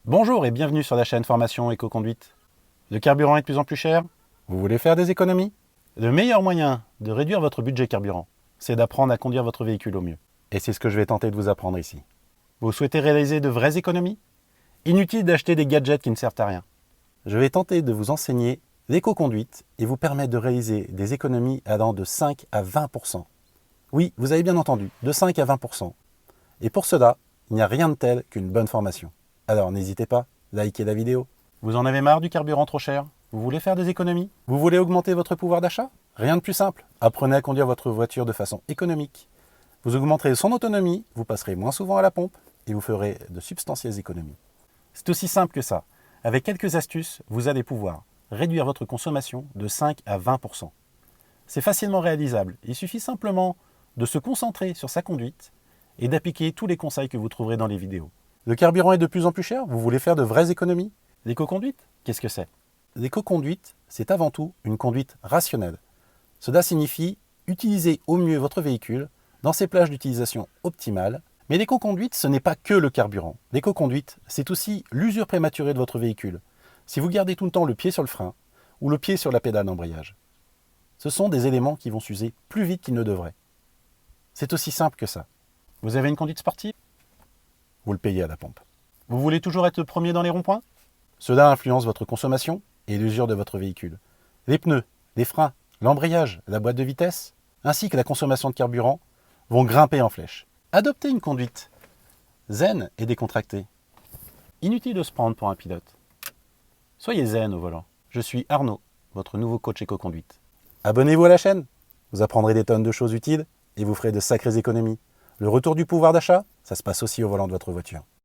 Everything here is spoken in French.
Bonjour et bienvenue sur la chaîne Formation Éco-Conduite. Le carburant est de plus en plus cher? Vous voulez faire des économies? Le meilleur moyen de réduire votre budget carburant, c'est d'apprendre à conduire votre véhicule au mieux. Et c'est ce que je vais tenter de vous apprendre ici. Vous souhaitez réaliser de vraies économies? Inutile d'acheter des gadgets qui ne servent à rien. Je vais tenter de vous enseigner l'éco-conduite et vous permettre de réaliser des économies allant de 5 à 20%. Oui, vous avez bien entendu, de 5 à 20%. Et pour cela, il n'y a rien de tel qu'une bonne formation. Alors n'hésitez pas, likez la vidéo. Vous en avez marre du carburant trop cher? Vous voulez faire des économies? Vous voulez augmenter votre pouvoir d'achat? Rien de plus simple. Apprenez à conduire votre voiture de façon économique. Vous augmenterez son autonomie, vous passerez moins souvent à la pompe et vous ferez de substantielles économies. C'est aussi simple que ça. Avec quelques astuces, vous allez pouvoir réduire votre consommation de 5 à 20%. C'est facilement réalisable. Il suffit simplement de se concentrer sur sa conduite et d'appliquer tous les conseils que vous trouverez dans les vidéos. Le carburant est de plus en plus cher, vous voulez faire de vraies économies? L'éco-conduite, qu'est-ce que c'est? L'éco-conduite, c'est avant tout une conduite rationnelle. Cela signifie utiliser au mieux votre véhicule dans ses plages d'utilisation optimale. Mais l'éco-conduite, ce n'est pas que le carburant. L'éco-conduite, c'est aussi l'usure prématurée de votre véhicule. Si vous gardez tout le temps le pied sur le frein ou le pied sur la pédale d'embrayage, ce sont des éléments qui vont s'user plus vite qu'ils ne devraient. C'est aussi simple que ça. Vous avez une conduite sportive? Vous le payez à la pompe. Vous voulez toujours être le premier dans les ronds-points? Cela influence votre consommation et l'usure de votre véhicule. Les pneus, les freins, l'embrayage, la boîte de vitesse, ainsi que la consommation de carburant vont grimper en flèche. Adoptez une conduite zen et décontractée. Inutile de se prendre pour un pilote. Soyez zen au volant. Je suis Arnaud, votre nouveau coach éco-conduite. Abonnez-vous à la chaîne. Vous apprendrez des tonnes de choses utiles et vous ferez de sacrées économies. Le retour du pouvoir d'achat, ça se passe aussi au volant de votre voiture.